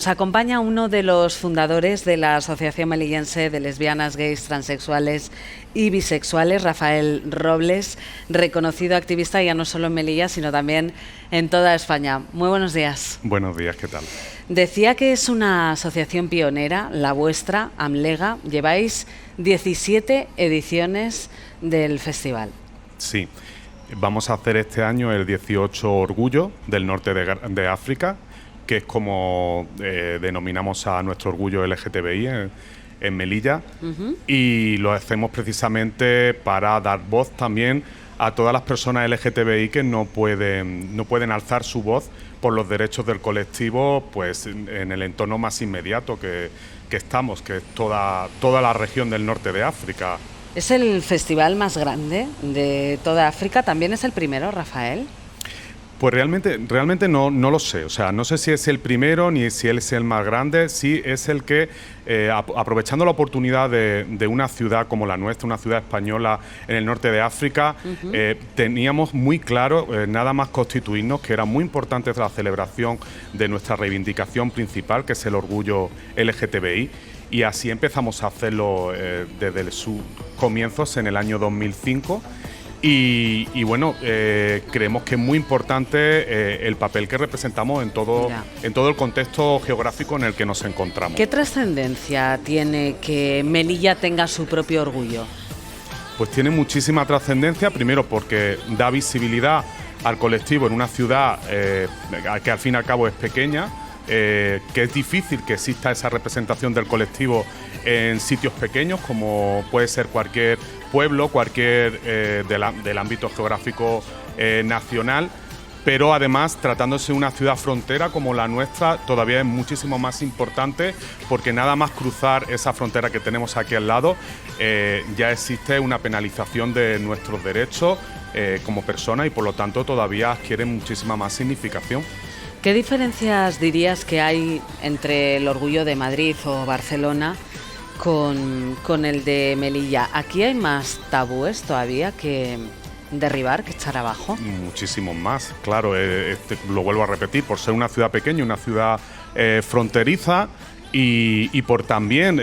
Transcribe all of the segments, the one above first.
Nos acompaña uno de los fundadores de la Asociación Melillense de Lesbianas, Gays, Transexuales y Bisexuales, Rafael Robles, reconocido activista ya no solo en Melilla, sino también en toda España. Muy buenos días. Buenos días, ¿qué tal? Decía que es una asociación pionera, la vuestra, Amlega. Lleváis 17 ediciones del festival. Sí, vamos a hacer este año el 18 Orgullo del Norte de África, que es como denominamos a nuestro orgullo LGTBI en Melilla, y lo hacemos precisamente para dar voz también a todas las personas LGTBI que no pueden alzar su voz por los derechos del colectivo, pues en el entorno más inmediato que estamos, que es toda la región del norte de África. Es el festival más grande de toda África, también es el primero, Rafael. Pues realmente no lo sé, o sea, no sé si es el primero ni si él es el más grande, sí es el que, aprovechando la oportunidad de una ciudad como la nuestra, una ciudad española en el norte de África, teníamos muy claro, nada más constituirnos, que era muy importante la celebración de nuestra reivindicación principal, que es el orgullo LGTBI, y así empezamos a hacerlo desde sus comienzos en el año 2005. Y bueno, creemos que es muy importante el papel que representamos en todo el contexto geográfico en el que nos encontramos. ¿Qué trascendencia tiene que Melilla tenga su propio orgullo? Pues tiene muchísima trascendencia, primero porque da visibilidad al colectivo en una ciudad que al fin y al cabo es pequeña, que es difícil que exista esa representación del colectivo en sitios pequeños, como puede ser cualquier pueblo, cualquier del ámbito geográfico nacional, pero además, tratándose de una ciudad frontera como la nuestra, todavía es muchísimo más importante, porque nada más cruzar esa frontera que tenemos aquí al lado, ya existe una penalización de nuestros derechos como personas, y por lo tanto todavía adquiere muchísima más significación. ¿Qué diferencias dirías que hay entre el orgullo de Madrid o Barcelona con el de Melilla? ¿Aquí hay más tabúes todavía que derribar, que echar abajo? Muchísimos más, claro, lo vuelvo a repetir, por ser una ciudad pequeña, una ciudad fronteriza, y por también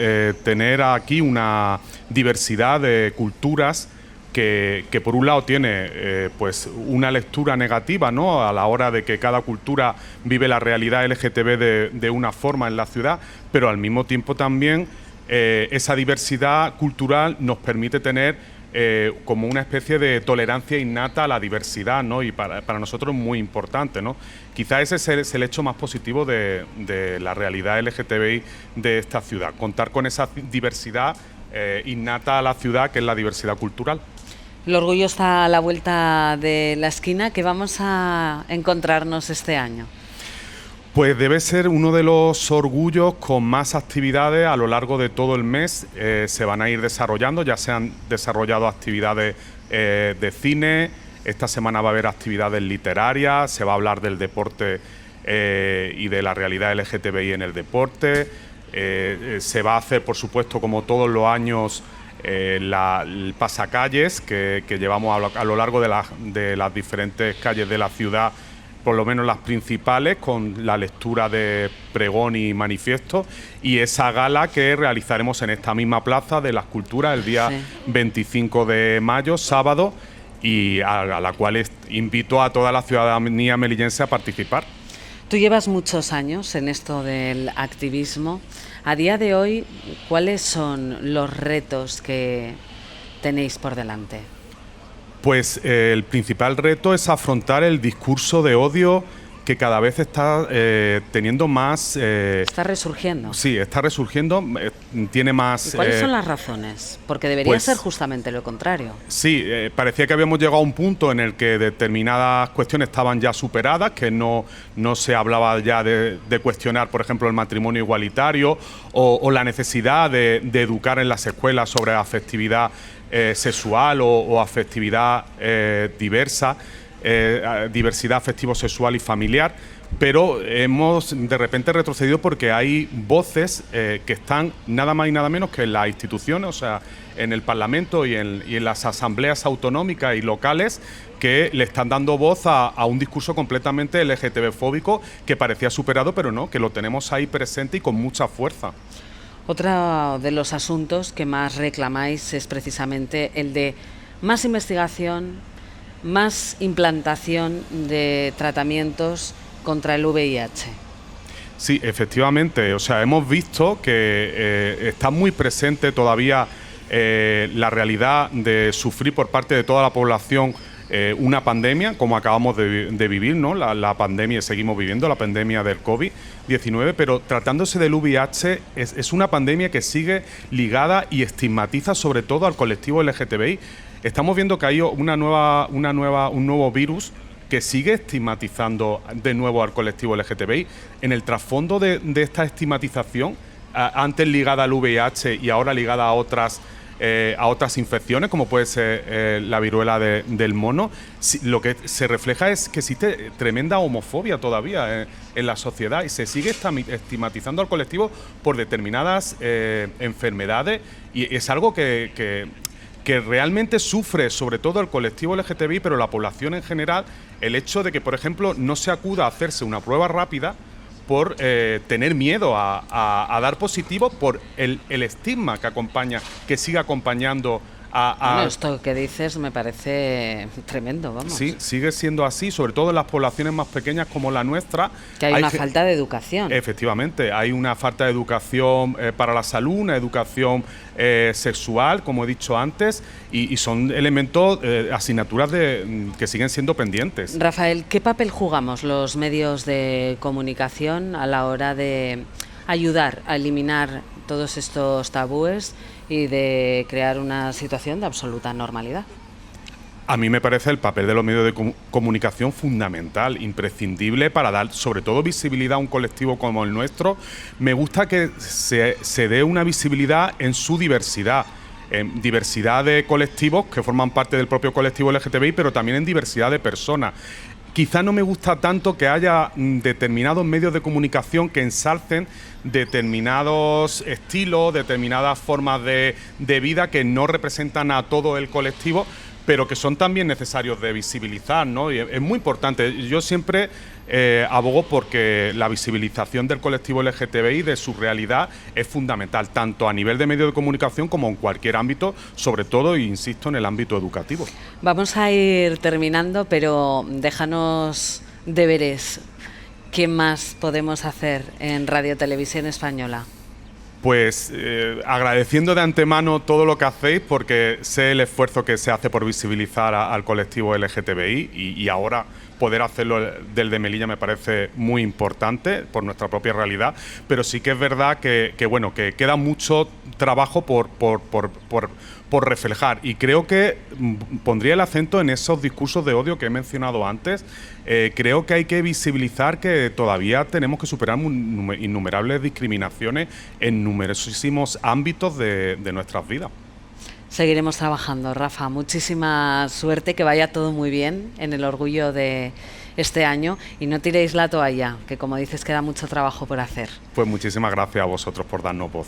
tener aquí una diversidad de culturas que por un lado tiene pues una lectura negativa, ¿no?, a la hora de que cada cultura vive la realidad LGTB de una forma en la ciudad, pero al mismo tiempo también esa diversidad cultural nos permite tener como una especie de tolerancia innata a la diversidad, ¿no?, y para nosotros es muy importante, ¿no? Quizá ese es el hecho más positivo de la realidad LGTBI de esta ciudad, contar con esa diversidad innata a la ciudad, que es la diversidad cultural. El orgullo está a la vuelta de la esquina. ¿Qué vamos a encontrarnos este año? Pues debe ser uno de los orgullos con más actividades a lo largo de todo el mes. Se van a ir desarrollando, ya se han desarrollado actividades de cine, esta semana va a haber actividades literarias, se va a hablar del deporte y de la realidad LGTBI en el deporte. Se va a hacer, por supuesto, como todos los años, el pasacalles que llevamos a lo largo de las diferentes calles de la ciudad, por lo menos las principales, con la lectura de pregón y manifiesto, y esa gala que realizaremos en esta misma Plaza de las Culturas el día 25 de mayo, sábado, y a la cual invito a toda la ciudadanía melillense a participar. Tú llevas muchos años en esto del activismo. A día de hoy, ¿cuáles son los retos que tenéis por delante? Pues el principal reto es afrontar el discurso de odio que cada vez está teniendo más... ¿Está resurgiendo? Sí, está resurgiendo, tiene más... ¿Y cuáles son las razones? Porque debería ser justamente lo contrario. Sí, parecía que habíamos llegado a un punto en el que determinadas cuestiones estaban ya superadas, que no se hablaba ya de cuestionar, por ejemplo, el matrimonio igualitario o la necesidad de educar en las escuelas sobre afectividad sexual o afectividad diversa. Diversidad afectivo-sexual y familiar, pero hemos de repente retrocedido porque hay voces que están nada más y nada menos que en las instituciones, o sea, en el Parlamento y en las asambleas autonómicas y locales, que le están dando voz a un discurso completamente LGTB-fóbico que parecía superado, pero no, que lo tenemos ahí presente y con mucha fuerza. Otro de los asuntos que más reclamáis es precisamente el de más investigación, más implantación de tratamientos contra el VIH. Sí, efectivamente. O sea, hemos visto que está muy presente todavía la realidad de sufrir por parte de toda la población una pandemia, como acabamos de vivir, ¿no? La pandemia, seguimos viviendo la pandemia del COVID-19, pero tratándose del VIH es una pandemia que sigue ligada y estigmatiza sobre todo al colectivo LGTBI. Estamos viendo que hay un nuevo virus que sigue estigmatizando de nuevo al colectivo LGTBI. En el trasfondo de esta estigmatización, antes ligada al VIH y ahora ligada a otras infecciones, como puede ser la viruela del mono, lo que se refleja es que existe tremenda homofobia todavía en la sociedad y se sigue estigmatizando al colectivo por determinadas enfermedades, y es algo que realmente sufre sobre todo el colectivo LGTBI, pero la población en general, el hecho de que, por ejemplo, no se acuda a hacerse una prueba rápida por tener miedo a dar positivo por el estigma que sigue acompañando Bueno, esto que dices me parece tremendo, vamos. Sí, sigue siendo así, sobre todo en las poblaciones más pequeñas como la nuestra. Que hay una falta de educación. Efectivamente, hay una falta de educación para la salud, una educación sexual, como he dicho antes, y son elementos, asignaturas que siguen siendo pendientes. Rafael, ¿qué papel jugamos los medios de comunicación a la hora de ayudar a eliminar todos estos tabúes y de crear una situación de absoluta normalidad? A mí me parece el papel de los medios de comunicación fundamental, imprescindible para dar sobre todo visibilidad a un colectivo como el nuestro. Me gusta que se dé una visibilidad en su diversidad. En diversidad de colectivos que forman parte del propio colectivo LGTBI, pero también en diversidad de personas. Quizá no me gusta tanto que haya determinados medios de comunicación que ensalcen determinados estilos, determinadas formas de vida que no representan a todo el colectivo, pero que son también necesarios de visibilizar, ¿no? Y es muy importante. Yo siempre abogo porque la visibilización del colectivo LGTBI, de su realidad, es fundamental, tanto a nivel de medios de comunicación como en cualquier ámbito, sobre todo, insisto, en el ámbito educativo. Vamos a ir terminando, pero déjanos deberes. ¿Qué más podemos hacer en Radio Televisión Española? Pues agradeciendo de antemano todo lo que hacéis, porque sé el esfuerzo que se hace por visibilizar al colectivo LGTBI y ahora poder hacerlo del de Melilla me parece muy importante por nuestra propia realidad, pero sí que es verdad que queda mucho trabajo por reflejar, y creo que pondría el acento en esos discursos de odio que he mencionado antes. Creo que hay que visibilizar que todavía tenemos que superar innumerables discriminaciones en numerosísimos ámbitos de nuestras vidas. Seguiremos trabajando, Rafa. Muchísima suerte, que vaya todo muy bien en el orgullo de este año y no tiréis la toalla, que como dices queda mucho trabajo por hacer. Pues muchísimas gracias a vosotros por darnos voz.